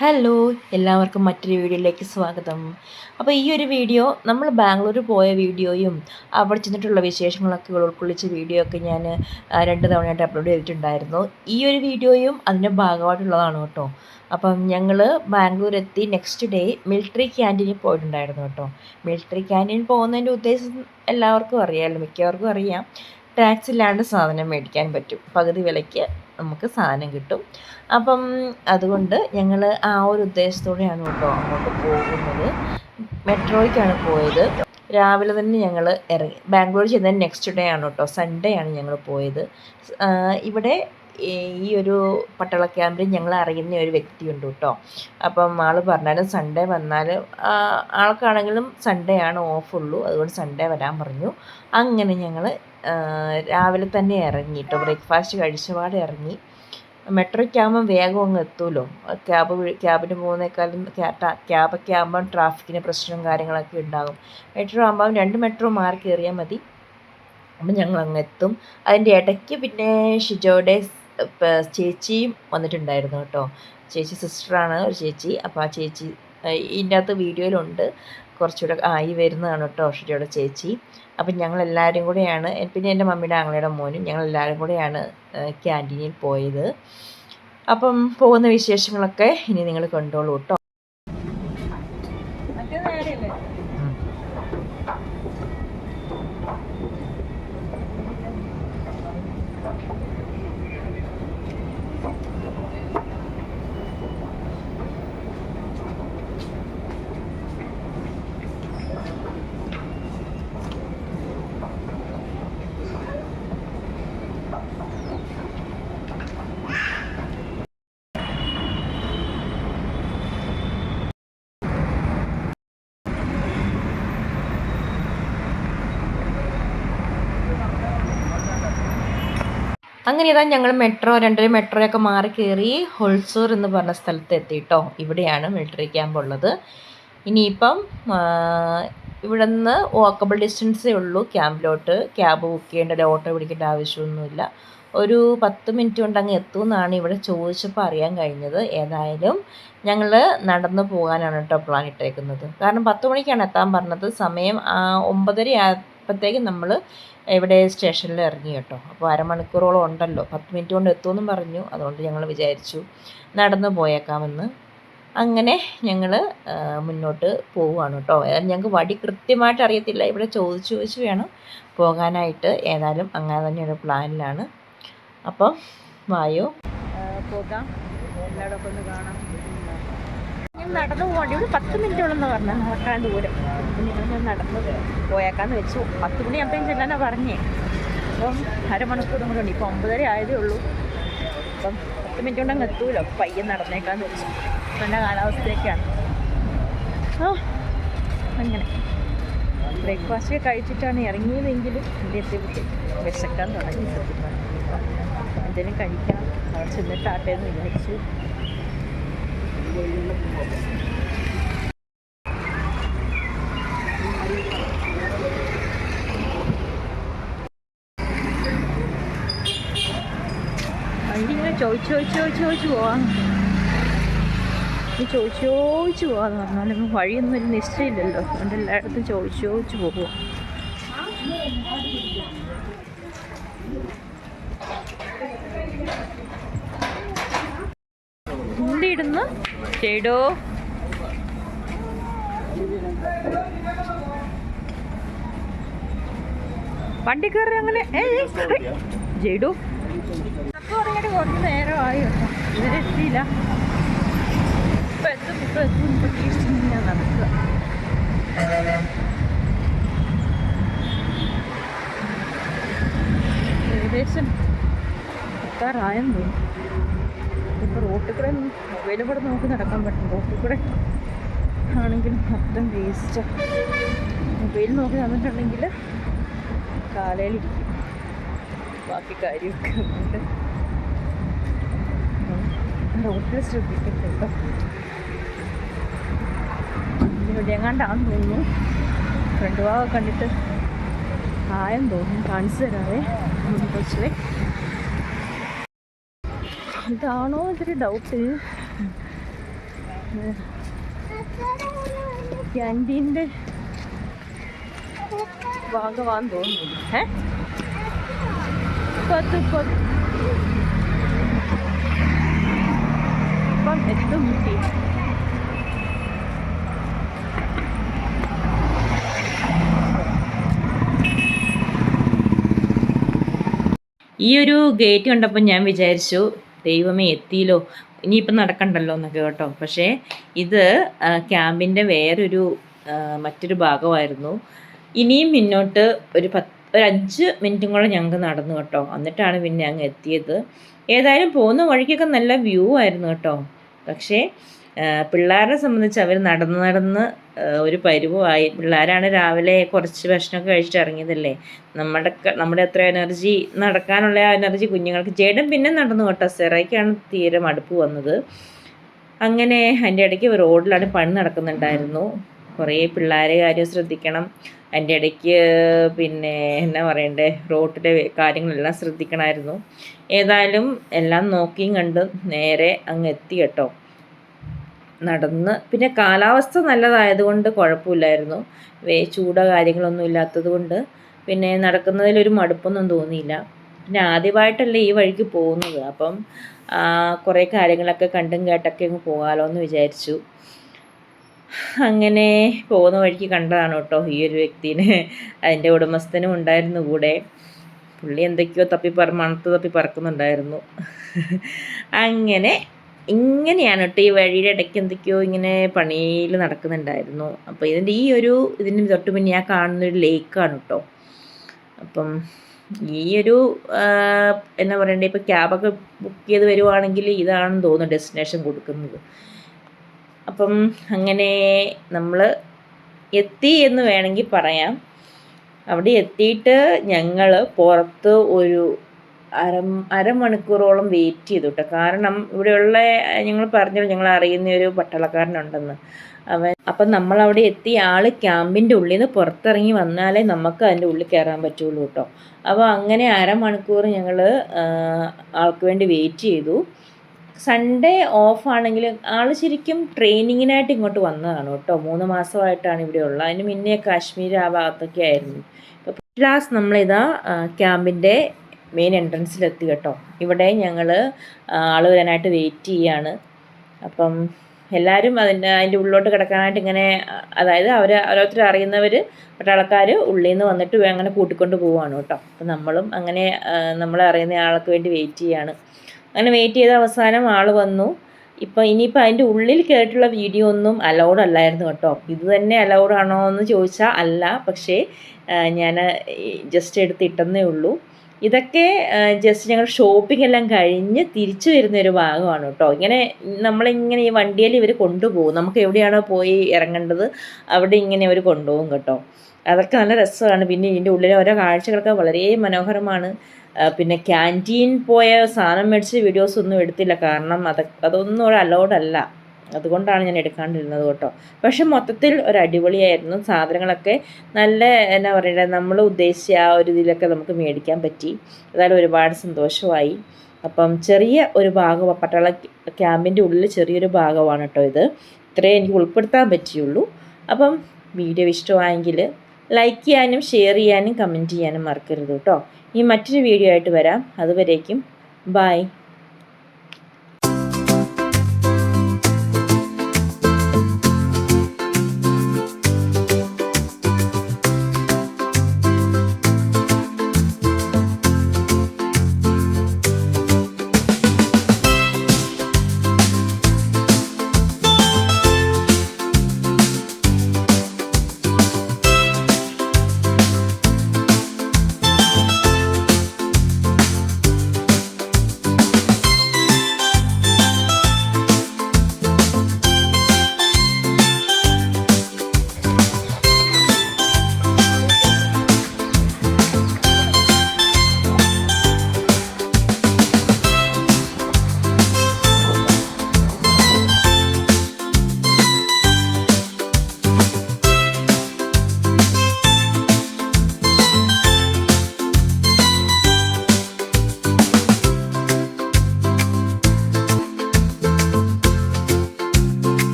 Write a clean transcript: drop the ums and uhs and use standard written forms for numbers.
Hello, എല്ലാവർക്കും മറ്റൊരു വീഡിയോയിലേക്ക് സ്വാഗതം. അപ്പോൾ ഈ ഒരു വീഡിയോ നമ്മൾ ബാംഗ്ലൂർ പോയ വീഡിയോയും അവിടെ ചെന്നിട്ടുള്ള വിശേഷങ്ങളൊക്കെ ഉൾക്കൊള്ളിച്ച വീഡിയോ ഒക്കെ ഞാൻ 2 തവണയായിട്ട് അപ്ലോഡ് ചെയ്തിട്ടുണ്ടായിരുന്നു. ഈ ഒരു വീഡിയോയും അതിൻ്റെ ഭാഗമായിട്ടുള്ളതാണ് കേട്ടോ. അപ്പം ഞങ്ങൾ ബാംഗ്ലൂർ എത്തി നെക്സ്റ്റ് ഡേ മിലിറ്ററി ക്യാൻറ്റീനിൽ പോയിട്ടുണ്ടായിരുന്നു കേട്ടോ. മിലിറ്ററി ക്യാൻറ്റീനിൽ പോകുന്നതിൻ്റെ ഉദ്ദേശം എല്ലാവർക്കും അറിയാമല്ലോ, മിക്കവർക്കും അറിയാം. ടാക്സ് ഇല്ലാണ്ട് സാധനം മേടിക്കാൻ പറ്റും, പകുതി വിലയ്ക്ക് നമുക്ക് സാധനം കിട്ടും. അപ്പം അതുകൊണ്ട് ഞങ്ങൾ ആ ഒരു ഉദ്ദേശത്തോടെയാണ് കേട്ടോ അങ്ങോട്ട് പോകുന്നത്. മെട്രോയ്ക്കാണ് പോയത്. രാവിലെ തന്നെ ഞങ്ങൾ ഇറങ്ങി. ബാംഗ്ലൂർ ചെന്നതിന് നെക്സ്റ്റ് ഡേ ആണ് കേട്ടോ, സൺഡേ ആണ് ഞങ്ങൾ പോയത്. ഇവിടെ ഈ ഒരു പട്ടാള ക്യാമ്പിൽ ഞങ്ങൾ അറിയുന്ന ഒരു വ്യക്തിയുണ്ട് കേട്ടോ. അപ്പം ആൾ പറഞ്ഞാലും സൺഡേ വന്നാൽ ആൾക്കാണെങ്കിലും സൺഡേ ആണ് ഓഫുള്ളൂ, അതുകൊണ്ട് സൺഡേ വരാൻ പറഞ്ഞു. അങ്ങനെ ഞങ്ങൾ രാവിലെ തന്നെ ഇറങ്ങി കേട്ടോ. ബ്രേക്ക്ഫാസ്റ്റ് കഴിച്ചപാടെ ഇറങ്ങി. മെട്രോയ്ക്ക് ആകുമ്പം വേഗം അങ്ങ് എത്തുമല്ലോ. ക്യാബിന് പോകുന്നേക്കാളും ക്യാബൊക്കെ ആകുമ്പം ട്രാഫിക്കിന് പ്രശ്നവും കാര്യങ്ങളൊക്കെ ഉണ്ടാകും. മെട്രോ ആകുമ്പം 2 മെട്രോ മാറി കയറിയാൽ മതി. അപ്പം ഞങ്ങൾ അങ്ങ് എത്തും. അതിൻ്റെ ഇടയ്ക്ക് പിന്നെ ഷിജോയുടെ ചേച്ചിയും വന്നിട്ടുണ്ടായിരുന്നു കേട്ടോ. ചേച്ചി സിസ്റ്ററാണ് ഒരു ചേച്ചി. അപ്പോൾ ആ ചേച്ചി ഇതിൻ്റെ അകത്ത് വീഡിയോയിലുണ്ട്. കുറച്ചുകൂടെ ആയി വരുന്നതാണ് കേട്ടോ ഷിജോയുടെ ചേച്ചി. അപ്പം ഞങ്ങളെല്ലാവരും കൂടെയാണ്, പിന്നെ എൻ്റെ മമ്മിയുടെ ആങ്ങളയുടെ മോനും ഞങ്ങളെല്ലാവരും കൂടെയാണ് ക്യാൻറ്റീനിൽ പോയത്. അപ്പം പോകുന്ന വിശേഷങ്ങളൊക്കെ ഇനി നിങ്ങൾ കണ്ടോളൂ കേട്ടോ. അങ്ങനെ ഇതാ ഞങ്ങൾ മെട്രോയൊക്കെ മാറി കയറി ഹൊൾസൂർ എന്ന് പറഞ്ഞ സ്ഥലത്ത് എത്തിയിട്ടോ. ഇവിടെയാണ് മിലിറ്ററി ക്യാമ്പ് ഉള്ളത്. ഇനിയിപ്പം ഇവിടെ നിന്ന് വാക്കബിൾ ഡിസ്റ്റൻസേ ഉള്ളൂ ക്യാമ്പിലോട്ട്. ക്യാബ് ബുക്ക് ചെയ്യേണ്ട, ഓട്ടോ പിടിക്കേണ്ട ആവശ്യമൊന്നുമില്ല. ഒരു 10 മിനിറ്റ് കൊണ്ട് അങ്ങ് എത്തുമെന്നാണ് ഇവിടെ ചോദിച്ചപ്പോൾ അറിയാൻ കഴിഞ്ഞത്. ഏതായാലും ഞങ്ങൾ നടന്നു പോകാനാണ് കേട്ടോ പ്ലാൻ ഇട്ടേക്കുന്നത്. കാരണം 10 മണിക്കാണ് എത്താൻ പറഞ്ഞത്. സമയം 9:30 ആയപ്പോഴത്തേക്കും നമ്മൾ ഇവിടെ സ്റ്റേഷനിൽ ഇറങ്ങി കേട്ടോ. അപ്പോൾ അരമണിക്കൂറോളം ഉണ്ടല്ലോ, 10 മിനിറ്റ് കൊണ്ട് എത്തുമെന്നും പറഞ്ഞു. അതുകൊണ്ട് ഞങ്ങൾ വിചാരിച്ചു നടന്നു പോയേക്കാമെന്ന്. അങ്ങനെ ഞങ്ങൾ മുന്നോട്ട് പോവുകയാണ് കേട്ടോ. ഞങ്ങൾക്ക് വഴി കൃത്യമായിട്ട് അറിയത്തില്ല, ഇവിടെ ചോദിച്ച് വേണം പോകാനായിട്ട്. ഏതായാലും അങ്ങനെ തന്നെയൊരു പ്ലാനിലാണ്. അപ്പം വായോ പോകാം, എല്ലായിടമൊക്കെ ഒന്ന് കാണാം. ഞാൻ നടന്നു പോകേണ്ടി, ഇവിടെ 10 മിനിറ്റോളെന്ന് പറഞ്ഞാൽ നടക്കാൻ ദൂരം. ഞാൻ നടന്ന് പോയേക്കാന്ന് വെച്ചു. 10 മണിയാകുമ്പോഴത്തേക്കും ചെല്ലാനാണ് പറഞ്ഞേ. അപ്പം അരമണിക്കൂറും കൂടെ ഉണ്ട്. ഇപ്പം 9:30 ആയതേ ഉള്ളൂ. അപ്പം 10 മിനിറ്റ് കൊണ്ട് അങ്ങ് എത്തൂല്ലോ. പയ്യെ നടന്നേക്കാന്ന് വെച്ചു. നല്ല കാലാവസ്ഥയൊക്കെയാണ്. അങ്ങനെ ബ്രേക്ക്ഫാസ്റ്റൊക്കെ കഴിച്ചിട്ടാണ് ഇറങ്ങിയതെങ്കിലും എൻ്റെ എത്തിയിട്ട് വിശക്കാൻ തുടങ്ങി. സത്യം പറഞ്ഞു എന്തെങ്കിലും കഴിക്കണം, അവിടെ ചെന്നിട്ടാട്ടെ എന്ന് വിചാരിച്ചു. അതിങ്ങനെ ചോദിച്ചു പോവാം. ചോദിച്ചു പോവാന്ന് പറഞ്ഞാലും വഴിയൊന്നും ഒരു നിശ്ചയമില്ലല്ലോ. അതുകൊണ്ട് എല്ലായിടത്തും ചോദിച്ചു പോകുക. ഉള്ളിടുന്നു ചേടോ. വണ്ടി കയറി അങ്ങനെ ജെയ്ഡു അപ്പോൾ ഇറങ്ങിയിട്ട് കുറച്ച് നേരമായി കേട്ടോ. ഇവരെ എത്തിയില്ല. ഇപ്പം എത്തും പ്രതീക്ഷിച്ച് ഞാൻ നടക്കുക. ഏകദേശം എത്താറായെന്ന് തോന്നുന്നു. ഇപ്പോൾ റോട്ടിൽ കൂടെ മൊബൈലും കൂടെ നോക്കി നടക്കാൻ പറ്റും. റോട്ടിൽ കൂടെ ആണെങ്കിൽ മൊത്തം വേസ്റ്റ്. മൊബൈൽ നോക്കി നടന്നിട്ടുണ്ടെങ്കിൽ കാലയിലിരിക്കും ബാക്കി കാര്യമൊക്കെ. ഉണ്ട് റോട്ടിൽ ശ്രദ്ധിക്കട്ടെ കേട്ടോ. ഇവിടെയെങ്ങാണ്ടാന്ന് തോന്നുന്നു. ഫ്രണ്ട് ഭാഗം കണ്ടിട്ട് ആയെന്ന് തോന്നുന്നു. കാണിച്ചു തരാവേ കുറച്ചേ. ഇതാണോ ഇതൊരു ഡൗട്ട്. ക്യാൻറ്റീൻ്റെ ഭാഗമാണെന്ന് തോന്നുന്നു. ഇപ്പം എത്തും കിട്ടി. ഈ ഒരു ഗേറ്റ് കണ്ടപ്പോൾ ഞാൻ വിചാരിച്ചു ദൈവമേ എത്തിയില്ലോ, ഇനിയിപ്പം നടക്കണ്ടല്ലോ എന്നൊക്കെ കേട്ടോ. പക്ഷേ ഇത് ക്യാമ്പിൻ്റെ വേറൊരു മറ്റൊരു ഭാഗമായിരുന്നു. ഇനിയും മുന്നോട്ട് ഒരു 5 മിനിറ്റും കൂടെ ഞങ്ങൾക്ക് നടന്നു കേട്ടോ. എന്നിട്ടാണ് പിന്നെ അങ്ങ് എത്തിയത്. ഏതായാലും പോകുന്ന വഴിക്കൊക്കെ നല്ല വ്യൂ ആയിരുന്നു കേട്ടോ. പക്ഷേ പിള്ളേരെ സംബന്ധിച്ച് അവർ നടന്ന് ഒരു പരുവമായി. പിള്ളേരാണ് രാവിലെ കുറച്ച് ഭക്ഷണമൊക്കെ കഴിച്ചിട്ട് ഇറങ്ങിയതല്ലേ. നമ്മുടെ അത്ര എനർജി, നടക്കാനുള്ള ആ എനർജി കുഞ്ഞുങ്ങൾക്ക്. ചേട്ടൻ പിന്നെ നടന്നു കേട്ടോ. സെറയ്ക്കാണ് തീരെ മടുപ്പ് വന്നത്. അങ്ങനെ അതിൻ്റെ ഇടയ്ക്ക് റോഡിലാണ് പണി നടക്കുന്നുണ്ടായിരുന്നു. കുറേ പിള്ളേരെ കാര്യം ശ്രദ്ധിക്കണം. അതിൻ്റെ ഇടയ്ക്ക് പിന്നെ എന്നാ പറയണ്ടേ, റോഡിലെ കാര്യങ്ങളെല്ലാം ശ്രദ്ധിക്കണമായിരുന്നു. ഏതായാലും എല്ലാം നോക്കിയും കണ്ട് നേരെ അങ്ങ് എത്തി കേട്ടോ. നടന്ന് പിന്നെ കാലാവസ്ഥ നല്ലതായതുകൊണ്ട് കുഴപ്പമില്ലായിരുന്നു. ചൂടോ കാര്യങ്ങളൊന്നും ഇല്ലാത്തത് കൊണ്ട് പിന്നെ നടക്കുന്നതിലൊരു മടുപ്പൊന്നും തോന്നിയില്ല. പിന്നെ ആദ്യമായിട്ടല്ലേ ഈ വഴിക്ക് പോകുന്നത്. അപ്പം കുറേ കാര്യങ്ങളൊക്കെ കണ്ടും കേട്ടൊക്കെ അങ്ങ് പോകാമല്ലോ എന്ന് വിചാരിച്ചു. അങ്ങനെ പോകുന്ന വഴിക്ക് കണ്ടതാണ് കേട്ടോ ഈ ഒരു വ്യക്തിനെ. അതിൻ്റെ ഉടമസ്ഥനും ഉണ്ടായിരുന്നു കൂടെ. പുള്ളി എന്തൊക്കെയോ മണത്ത് തപ്പി പറക്കുന്നുണ്ടായിരുന്നു. ഇങ്ങനെയാണ് കേട്ടോ ഈ വഴിയുടെ ഇടയ്ക്ക് എന്തൊക്കെയോ ഇങ്ങനെ പണിയിൽ നടക്കുന്നുണ്ടായിരുന്നു. അപ്പോൾ ഇതിന് തൊട്ട് പിന്നെ ഞാൻ കാണുന്നൊരു ലേക്കാണ് കേട്ടോ. അപ്പം ഈ ഒരു എന്നാ പറയണ്ടേ, ഇപ്പോൾ ക്യാബൊക്കെ ബുക്ക് ചെയ്ത് വരുവാണെങ്കിൽ ഇതാണെന്ന് തോന്നുന്നു ഡെസ്റ്റിനേഷൻ കൊടുക്കുന്നത്. അപ്പം അങ്ങനെ നമ്മൾ എത്തി എന്ന് വേണമെങ്കിൽ പറയാം. അവിടെ എത്തിയിട്ട് ഞങ്ങൾ പുറത്ത് ഒരു അരമണിക്കൂറോളം വെയിറ്റ് ചെയ്തു കേട്ടോ. കാരണം ഇവിടെയുള്ള ഞങ്ങൾ പറഞ്ഞല്ലോ, ഞങ്ങൾ അറിയുന്ന ഒരു പട്ടാളക്കാരനുണ്ടെന്ന്. അപ്പം നമ്മളവിടെ എത്തി ആൾ ക്യാമ്പിൻ്റെ ഉള്ളിൽ നിന്ന് പുറത്തിറങ്ങി വന്നാലേ നമുക്ക് അതിൻ്റെ ഉള്ളിൽ കയറാൻ പറ്റുള്ളൂ കേട്ടോ. അപ്പോൾ അങ്ങനെ അരമണിക്കൂർ ഞങ്ങൾ ആൾക്ക് വേണ്ടി വെയിറ്റ് ചെയ്തു. സൺഡേ ഓഫാണെങ്കിൽ ആൾ ശരിക്കും ട്രെയിനിങ്ങിനായിട്ട് ഇങ്ങോട്ട് വന്നതാണ് കേട്ടോ. 3 മാസമായിട്ടാണ് ഇവിടെ ഉള്ളത്. അതിന് മുന്നേ കാശ്മീർ ആ ഭാഗത്തൊക്കെ ആയിരുന്നു. ഇപ്പോൾ ലാസ്റ്റ് നമ്മളിതാ ക്യാമ്പിൻ്റെ മെയിൻ എൻട്രൻസിലെത്തി കേട്ടോ. ഇവിടെ ഞങ്ങൾ ആൾ വരാനായിട്ട് വെയിറ്റ് ചെയ്യാണ്. അപ്പം എല്ലാവരും അതിൻ്റെ ഉള്ളിലോട്ട് കിടക്കാനായിട്ട് ഇങ്ങനെ, അതായത് ഓരോരുത്തർ അറിയുന്നവർ പട്ടാളക്കാർ ഉള്ളിൽ നിന്ന് വന്നിട്ട് അങ്ങനെ കൂട്ടിക്കൊണ്ട് പോവുകയാണ് കേട്ടോ. അപ്പം നമ്മളും അങ്ങനെ നമ്മളെ അറിയുന്ന ആൾക്ക് വേണ്ടി വെയിറ്റ് ചെയ്യാണ്. അങ്ങനെ വെയിറ്റ് ചെയ്ത അവസാനം ആൾ വന്നു. ഇനിയിപ്പോൾ അതിൻ്റെ ഉള്ളിൽ കയറിയിട്ടുള്ള വീഡിയോ ഒന്നും അലൗഡ് അല്ലായിരുന്നു കേട്ടോ. ഇത് തന്നെ അലൗഡ് ആണോ എന്ന് ചോദിച്ചാൽ അല്ല, പക്ഷേ ഞാൻ ജസ്റ്റ് എടുത്തിട്ടെന്നേ ഉള്ളൂ. ഇതൊക്കെ ജസ്റ്റ് ഞങ്ങൾ ഷോപ്പിംഗ് എല്ലാം കഴിഞ്ഞ് തിരിച്ചു വരുന്നൊരു ഭാഗമാണ് കേട്ടോ. നമ്മളിങ്ങനെ ഈ വണ്ടിയിൽ ഇവർ കൊണ്ടുപോകും. നമുക്ക് എവിടെയാണോ പോയി ഇറങ്ങേണ്ടത് അവിടെ ഇങ്ങനെ അവർ കൊണ്ടുപോകും കേട്ടോ. അതൊക്കെ നല്ല രസമാണ്. പിന്നെ ഇതിൻ്റെ ഉള്ളിലെ ഓരോ കാഴ്ചകളൊക്കെ വളരെ മനോഹരമാണ്. പിന്നെ ക്യാൻറ്റീൻ പോയ സാധനം മേടിച്ച വീഡിയോസൊന്നും എടുത്തില്ല. കാരണം അതൊന്നും ഒരു അലൗഡ് അല്ല. അതുകൊണ്ടാണ് ഞാൻ എടുക്കാണ്ടിരുന്നത് കേട്ടോ. പക്ഷെ മൊത്തത്തിൽ ഒരു അടിപൊളിയായിരുന്നു. സാധനങ്ങളൊക്കെ നല്ല എന്നാ പറയുക, നമ്മൾ ഉദ്ദേശിച്ച ആ ഒരു ഇതിലൊക്കെ നമുക്ക് മേടിക്കാൻ പറ്റി. അതായത് ഒരുപാട് സന്തോഷമായി. അപ്പം ചെറിയ ഒരു ഭാഗം, പട്ടാള ക്യാമ്പിൻ്റെ ഉള്ളിൽ ചെറിയൊരു ഭാഗമാണ് കേട്ടോ ഇത്. ഇത്രയേ എനിക്ക് ഉൾപ്പെടുത്താൻ പറ്റിയുള്ളൂ. അപ്പം വീഡിയോ ഇഷ്ടമായെങ്കിൽ ലൈക്ക് ചെയ്യാനും ഷെയർ ചെയ്യാനും കമൻറ്റ് ചെയ്യാനും മറക്കരുത് കേട്ടോ. ഈ മറ്റൊരു വീഡിയോ ആയിട്ട് വരാം. അതുവരേക്കും ബൈ.